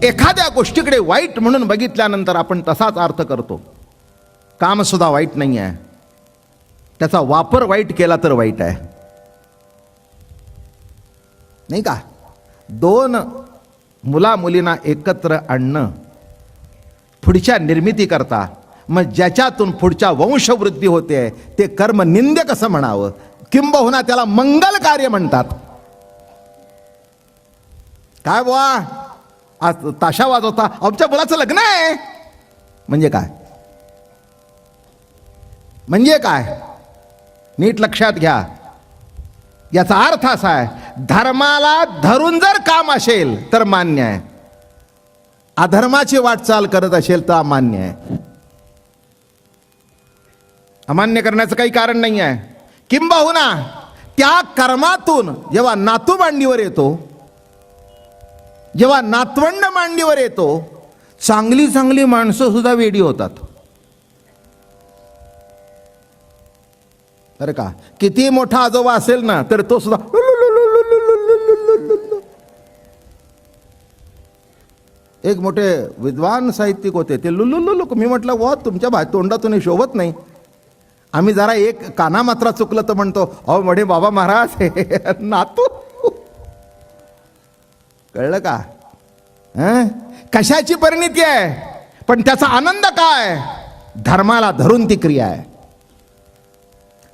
एखाद्या गोष्टीकडे वाईट म्हणून बघितल्यानंतर आपण तसाच अर्थ करतो. काम सुद्धा वाईट नाही आहे, त्याचा वापर वाईट केला तर वाईट आहे, नाही का? दोन मुला मुलींना एकत्र आणणं पुढच्या निर्मिती करता, मग ज्याच्यातून पुढच्या वंशवृद्धी होते ते कर्म निंद्य कसं म्हणावं? किंबहुना त्याला मंगल कार्य म्हणतात. काय बुवा आज ताशा वाजवता, आमच्या मुलाचं लग्न आहे म्हणजे काय? म्हणजे काय? नीट लक्षात घ्या. याचा अर्थ असा आहे, धर्माला धरून जर काम असेल तर मान्य आहे, अधर्माची वाटचाल करत असेल तर अमान्य आहे. अमान्य करण्याचं काही कारण नाही आहे. किंबहुना त्या कर्मातून जेव्हा नातू मांडीवर येतो, जेव्हा नातवंड मांडीवर येतो, चांगली चांगली माणसं सुद्धा वेडी होतात. बरं का? किती मोठा आजोबा असेल ना तर तो सुद्धा एक मोठे विद्वान साहित्यिक होते, ते लुलुलुलु. मी म्हटलं वा तुमच्या तोंडातून शोभत नाही. आम्ही जरा एक काना मात्रा चुकलं तर म्हणतो अहो म्हणे बाबा महाराज नातू. कळलं का? कशाची परिणिती आहे, पण त्याचा आनंद काय? धर्माला धरून ती क्रिया आहे.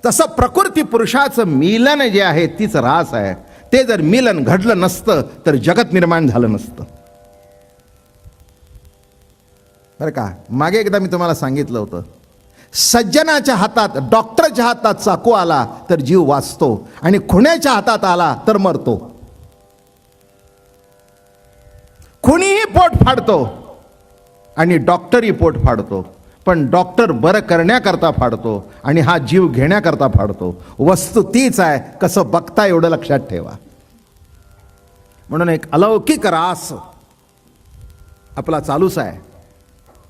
तसं प्रकृती पुरुषाचं मिलन जे आहे तीच रास आहे. ते जर मिलन घडलं नसतं तर जगत निर्माण झालं नसतं. बरं का? मागे एकदा मी तुम्हाला सांगितलं होतं, सज्जनाच्या हातात, डॉक्टरच्या हातात चाकू आला तर जीव वाचतो आणि खुण्याच्या हातात आला तर मरतो. खुणीही पोट फाडतो आणि डॉक्टरही पोट फाडतो, पण डॉक्टर बरं करण्याकरता फाडतो आणि हा जीव घेण्याकरता फाडतो. वस्तू तीच आहे, कसं बघता एवढं लक्षात ठेवा. म्हणून एक अलौकिक रास आपला चालूच आहे.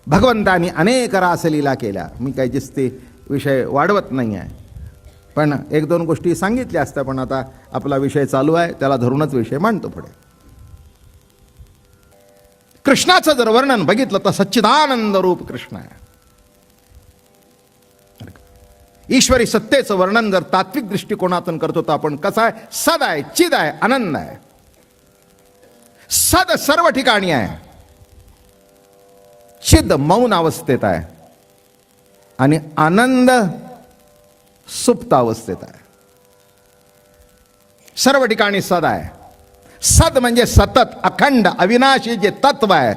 भगवंतानी अनेक रासलीला केल्या. मी काही ते विषय वाढवत नाही आहे, पण एक दोन गोष्टी सांगितल्या असत्या, पण आता आपला विषय चालू आहे त्याला धरूनच विषय मांडतो पुढे. कृष्णाचं जर वर्णन बघितलं तर सच्चिदानंद रूप कृष्ण आहे. ईश्वरी सत्तेचं वर्णन जर तात्विक दृष्टिकोनातून करतो तर आपण कसं आहे? सद आहे, चिद आहे, आनंद आहे. सद सर्व ठिकाणी आहे, चिद मौन अवस्थेत आहे आणि आनंद सुप्त अवस्थेत आहे. सर्व ठिकाणी सद आहे. सद म्हणजे सतत, अखंड, अविनाशी जे तत्व आहे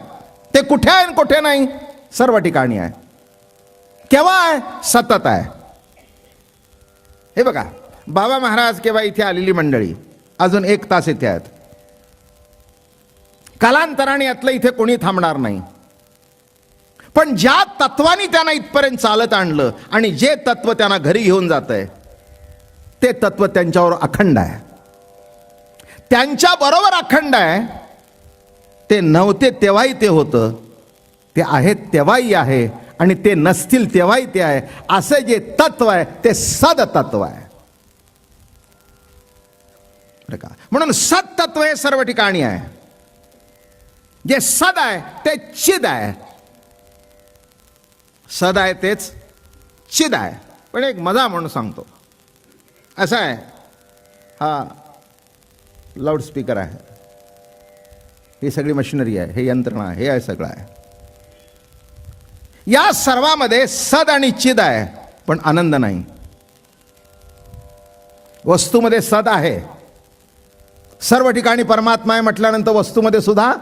ते कुठे आहे कुठे नाही, सर्व ठिकाणी आहे. केव्हा आहे? सतत आहे. हे बघा, बाबा महाराज केव्हा इथे आलेली मंडळी अजून 1 तास इथे आहेत. कालांतराने यातलं इथे कोणी थांबणार नाही. पण ज्या तत्वानी त्यांना इथपर्यंत चालत आणलं आणि जे तत्व त्यांना घरी घेऊन जात आहे ते तत्व त्यांच्यावर अखंड आहे. त्यांच्या बरोबर अखंड आहे. ते नव्हते तेव्हाही ते होतं, ते आहेत तेव्हाही आहे आणि ते नसतील तेव्हाही ते आहे. असे जे तत्व आहे ते सद तत्व आहे. म्हणून सत तत्व हे सर्व ठिकाणी आहे. जे सद आहे ते चिद आहे. सद आहे तेच चिद आहे. पण एक मजा म्हणून सांगतो, असं आहे, हा लाऊडस्पीकर आहे, ही सगळी मशिनरी आहे, हे यंत्रणा आहे, हे आहे सगळं आहे. या सर्वामध्ये सद आणि चिद आहे, पण आनंद नाही. वस्तूमध्ये सद आहे, सर्व ठिकाणी परमात्मा आहे म्हटल्यानंतर वस्तूमध्ये सुद्धा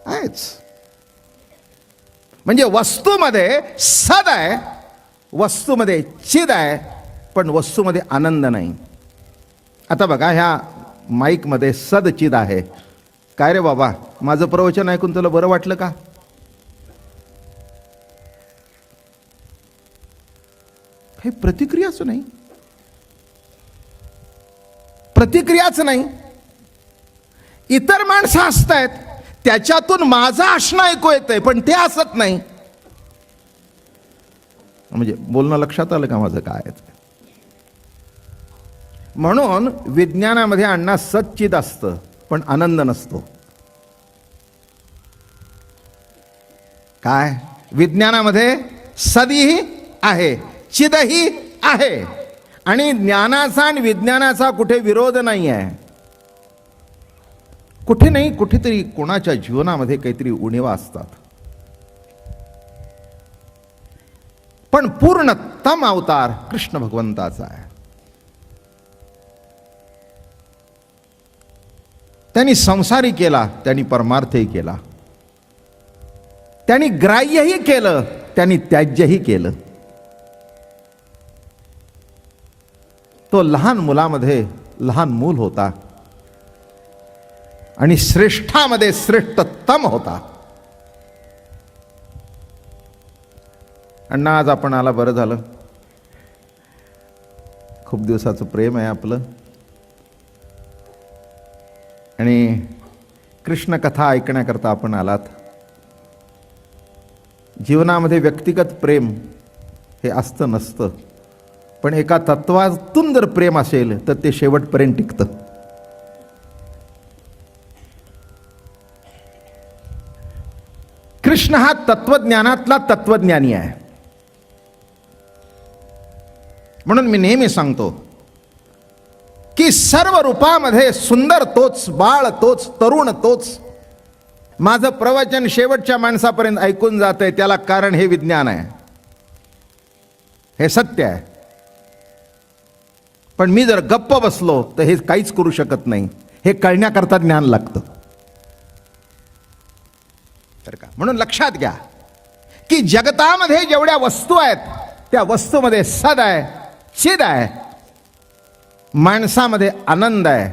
आहेच. म्हणजे वस्तूमध्ये सद आहे, वस्तूमध्ये चिद आहे, पण वस्तूमध्ये आनंद नाही. आता बघा, ह्या माईकमध्ये सद चिद आहे. काय रे बाबा, माझं प्रवचन ऐकून तुला बरं वाटलं का? काही प्रतिक्रियाच नाही, प्रतिक्रियाच नाही. इतर माणसं हसतायत, त्याच्यातून माझं हसणं ऐकू येतंय, पण ते हसत नाही. म्हणजे बोलणं लक्षात आलं का माझं काय? म्हणून विज्ञानामध्ये अण्णा सच्चिद असतं पण आनंद नसतो. काय? विज्ञानामध्ये सदही आहे, चिदही आहे, आणि ज्ञानाचा आणि विज्ञानाचा कुठे विरोध नाही आहे. कुठे नाही कुठेतरी कोणाच्या जीवनामध्ये काहीतरी उणिवा असतात. पण पूर्णतम अवतार कृष्ण भगवंताचा आहे. त्यांनी संसारी केला, त्यांनी परमार्थही केला, त्यांनी ग्राह्यही केलं, त्यांनी त्याज्यही केलं. तो लहान मुलामध्ये लहान मूल होता आणि श्रेष्ठामध्ये श्रेष्ठतम होता. अण्णा आज आपण आला, बरं झालं. खूप दिवसाचं प्रेम आहे आपलं, आणि कृष्ण कथा ऐकण्याकरता आपण आलात. जीवनामध्ये व्यक्तिगत प्रेम हे असतं नसतं, पण एका तत्वातून जर प्रेम असेल तर ते शेवटपर्यंत टिकतं. कृष्ण हा तत्वज्ञानातला तत्वज्ञानी आहे. म्हणून मी नेहमी सांगतो की सर्व रूपामध्ये सुंदर तोच, बाळ तोच, तरुण तोच. माझं प्रवचन शेवटच्या माणसापर्यंत ऐकून जातंय, त्याला कारण हे विज्ञान आहे, हे सत्य आहे. पण मी जर गप्प बसलो तर हे काहीच करू शकत नाही. हे कळण्याकरता ज्ञान लागतं, तर का? म्हणून लक्षात घ्या की जगतामध्ये जेवढ्या वस्तू आहेत त्या वस्तूमध्ये सद आहे, चिद आहे, माणसामध्ये आनंद आहे,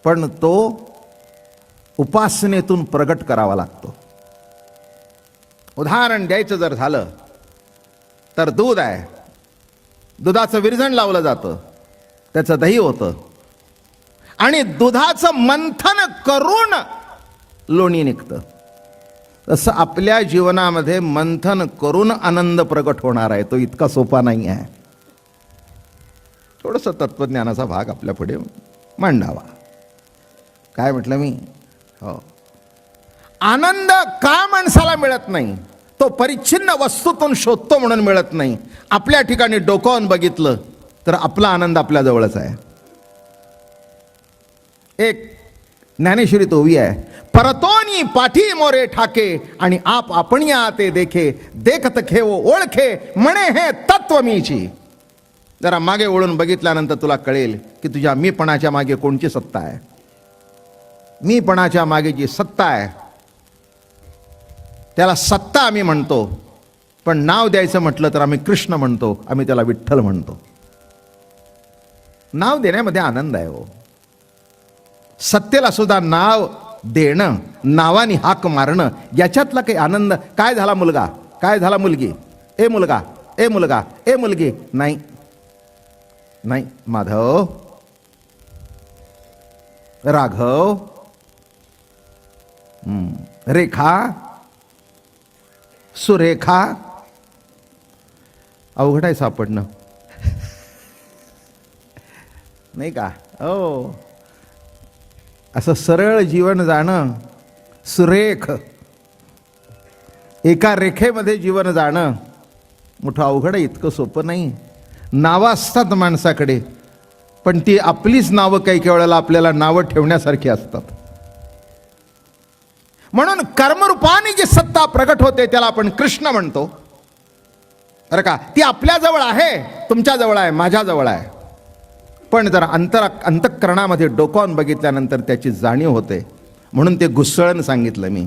पण तो उपासनेतून प्रगट करावा लागतो. उदाहरण द्यायचं जर झालं तर दूध आहे, दुधाचं विरजण लावलं जातं, त्याचं दही होतं, आणि दुधाचं मंथन करून लोणी निघतं. तसं आपल्या जीवनामध्ये मंथन करून आनंद प्रगट होणार आहे. तो इतका सोपा नाही आहे. थोडंसं तत्वज्ञानाचा भाग आपल्या पुढे मांडावा. काय म्हटलं मी? हो, आनंद का माणसाला मिळत नाही? तो परिच्छिन्न वस्तूतून शोधतो म्हणून मिळत नाही. आपल्या ठिकाणी डोकावून बघितलं तर आपला आनंद आपल्या जवळच आहे. एक ज्ञानेश्वरीत ओवी आहे, परतोनी पाठी मोरे ठाके आणि आप आपण आते देखे, देखत खेवो ओळखे म्हणे हे तत्व मीची. जरा मागे वळून बघितल्यानंतर तुला कळेल की तुझ्या मीपणाच्या मागे कोणची सत्ता आहे. मीपणाच्या मागे जी सत्ता आहे त्याला सत्ता आम्ही म्हणतो, पण नाव द्यायचं म्हटलं तर आम्ही कृष्ण म्हणतो, आम्ही त्याला विठ्ठल म्हणतो. नाव देण्यामध्ये आनंद आहे हो. सत्तेला सुद्धा नाव देणं, नावानी हाक मारणं, याच्यातला काही आनंद. काय झाला मुलगा, काय झाला मुलगी, ए मुलगा, ए मुलगा, ए मुलगी, नाही नाही. माधव, राघव, रेखा, सुरेखा, अवघड आहे सापडणं, नाही का? हो, असं सरळ जीवन जाणं, सुरेख एका रेखेमध्ये जीवन जाणं मोठं अवघड आहे. इतकं सोपं नाही. नावं असतात माणसाकडे, पण ती आपलीच नावं काही काही वेळेला आपल्याला नावं ठेवण्यासारखी असतात. म्हणून कर्मरूपाने जी सत्ता प्रगट होते त्याला आपण कृष्ण म्हणतो, बरं का? ती आपल्या जवळ आहे, तुमच्या जवळ आहे, माझ्या जवळ आहे. पण जर अंतःकरणामध्ये डोकावून बघितल्यानंतर त्याची जाणीव होते. म्हणून ते घुसळण सांगितलं मी.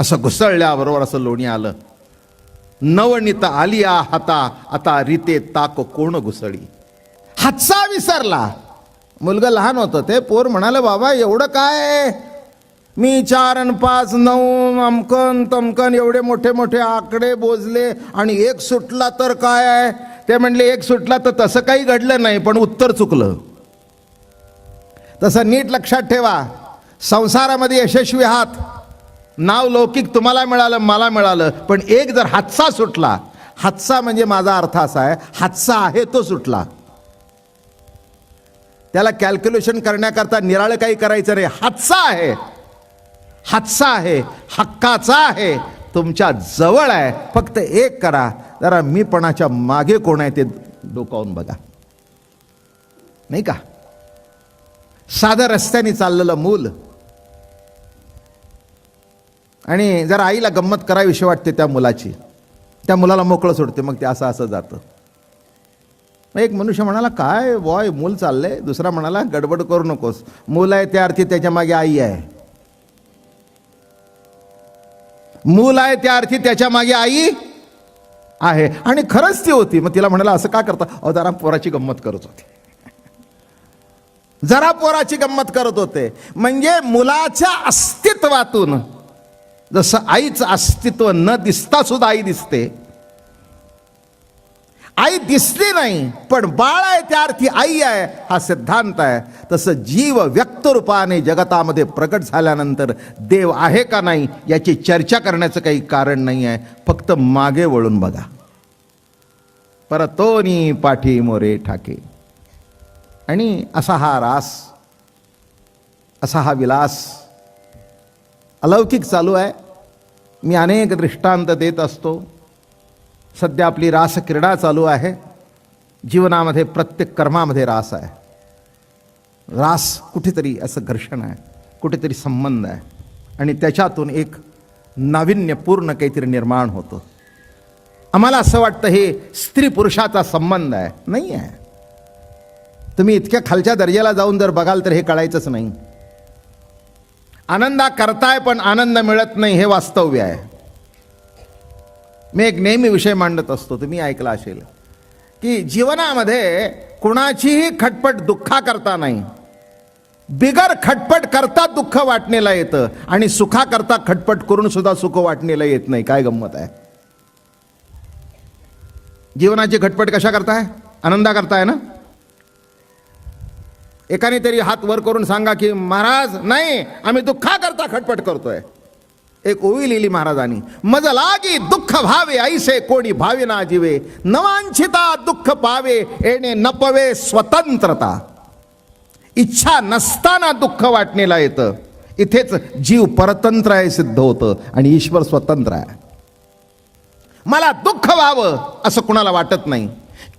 असं घुसळल्याबरोबर असं लोणी आलं. नवनीत आलिया हाता, आता रीते ताक कोण घुसळी. हातचा विसरला. मुलगा लहान होतं ते. पोर म्हणाले, बाबा एवढं काय, मी 4 आणि 5 9 अमकन तमकन एवढे मोठे मोठे आकडे बोजले आणि एक सुटला तर काय आहे. ते म्हणले, एक सुटला तर तसं काही घडलं नाही, पण उत्तर चुकलं. तसं नीट लक्षात ठेवा, संसारामध्ये यशस्वी आहात, नाव लौकिक तुम्हाला मिळालं, मला मिळालं, पण एक जर हातचा सुटला, हातचा म्हणजे माझा अर्थ असा आहे, हातचा आहे तो सुटला. त्याला कॅल्क्युलेशन करण्याकरता निराळं काही करायचं नाही. हातचा आहे, हातचा आहे, हक्काचा आहे, तुमच्या जवळ आहे. फक्त एक करा, जरा मीपणाच्या मागे कोण आहे ते डोकावून बघा. नाही का? साधं रस्त्याने चाललेलं मूल आणि जरा आईला गंमत करावीशी वाटते त्या मुलाची, त्या मुलाला मोकळं सोडते, मग ते असं असं जातं. मग एक मनुष्य म्हणाला, काय बॉय मूल चाललंय. दुसरा म्हणाला, गडबड करू नकोस, मूल आहे त्या अर्थी त्याच्या मागे आई आहे. मूल आहे त्या अर्थी त्याच्या मागे आई आहे. आणि खरंच ती होती. मग तिला म्हणाला, असं का करता. अहो जरा पोराची गंमत करत होते, जरा पोराची गंमत करत होते. म्हणजे मुलाच्या अस्तित्वातून जसं आईचं अस्तित्व न दिसता सुद्धा आई दिसते, आई दिसली नाही पण बाळ आहे त्या अर्थी आई आहे हा सिद्धांत आहे. तसं जीव व्यक्त रूपाने जगतामध्ये प्रकट झाल्यानंतर देव आहे का नाही याची चर्चा करण्याचं काही कारण नाही आहे. फक्त मागे वळून बघा. परतोनी पाठी मोरे ठाके. आणि असा हा रास, असा हा विलास अलौकिक चालू आहे. मी अनेक दृष्टांत देत असतो. सध्या आपली रासक्रीडा चालू आहे. जीवनामध्ये प्रत्येक कर्मामध्ये रास आहे. रास कुठेतरी असं घर्षण आहे, कुठेतरी संबंध आहे आणि त्याच्यातून एक नाविन्यपूर्ण काहीतरी निर्माण होतं. आम्हाला असं वाटतं हे स्त्री पुरुषाचा संबंध आहे. नाही आहे. तुम्ही इतक्या खालच्या दर्जाला जाऊन जर बघाल तर हे कळायचंच नाही. आनंदा करताय पण आनंद मिळत नाही हे वास्तव्य आहे. मी एक नेहमी विषय मांडत असतो, तुम्ही ऐकला असेल की जीवनामध्ये कुणाचीही खटपट दुःखा करता नाही. बिगर खटपट करता दुःख वाटणेला येतं आणि सुखा करता खटपट करून सुद्धा सुख वाटणेला येत नाही. काय गंमत आहे. जीवनाची खटपट कशा करताय. आनंदा करताय ना. एकाने तरी हात वर करून सांगा की महाराज नाही, आम्ही दुःखा करता खटपट करतोय. एक ओवी लिहिली महाराजांनी, मज लागी दुःख भावे ऐसे कोणी भावे ना जीवे, नवांछिता दुःख पावे येणे नपवे स्वतंत्रता. इच्छा नसताना दुःख वाटणेला येतं. इथेच जीव परतंत्र आहे सिद्ध होतं आणि ईश्वर स्वतंत्र आहे. मला दुःख व्हावं असं कुणाला वाटत नाही.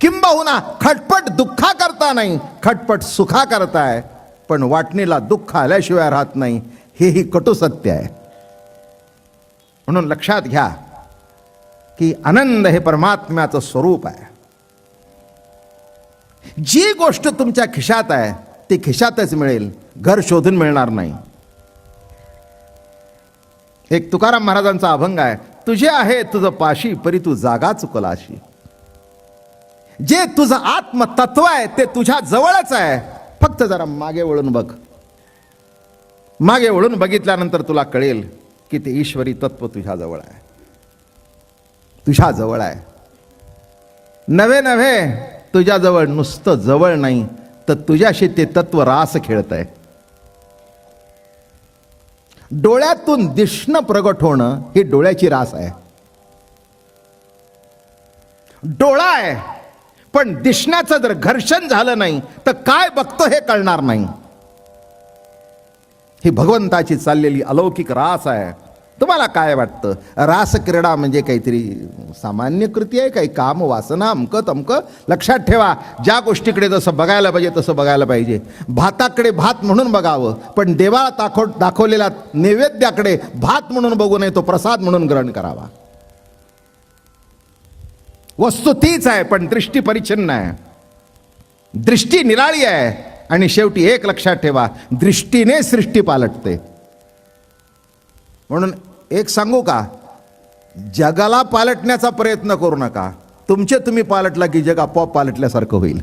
किंबहुना खटपट दुःखा करता नाही, खटपट सुखा करताय, पण वाटणीला दुःख आल्याशिवाय राहत नाही. हेही कटू सत्य आहे. म्हणून लक्षात घ्या की आनंद हे परमात्म्याचं स्वरूप आहे. जी गोष्ट तुमच्या खिशात आहे ती खिशातच मिळेल, घर शोधून मिळणार नाही. एक तुकाराम महाराजांचा अभंग आहे, तुझे आहे तुझं पाशी परी तू जागा चुकलाशी. जे तुझं आत्मतत्व आहे ते तुझ्या जवळच आहे. फक्त जरा मागे वळून बघ. मागे वळून बघितल्यानंतर तुला कळेल की ते ईश्वरी तत्व तुझ्या जवळ आहे, तुझ्या जवळ आहे. नव्हे नव्हे तुझ्या जवळ नुसतं जवळ नाही तर तुझ्याशी ते तत्व रास खेळत आहे. डोळ्यातून दिसणं प्रगट होणं ही डोळ्याची रास आहे. डोळा आहे पण दिसण्याचं जर घर्षण झालं नाही तर काय बघतो हे कळणार नाही. ही भगवंताची चाललेली अलौकिक रास आहे. तुम्हाला काय वाटतं. रासक्रीडा म्हणजे काहीतरी सामान्य कृती आहे, काही काम वासना अमकं तमकं. लक्षात ठेवा, ज्या गोष्टीकडे जसं बघायला पाहिजे तसं बघायला पाहिजे. भाताकडे भात म्हणून बघावं, पण देवाला दाखवलेल्या नैवेद्याकडे भात म्हणून बघू नये, तो प्रसाद म्हणून ग्रहण करावा. वस्तू तीच आहे पण दृष्टी परिच्छिन्न आहे. दृष्टी निराळी आहे आणि शेवटी एक लक्षात ठेवा, दृष्टीने सृष्टी पालटते. म्हणून एक सांगू का, जगाला पालटण्याचा प्रयत्न करू नका. तुमचे तुम्ही पालटला की जग आपोआप पालटल्यासारखं होईल.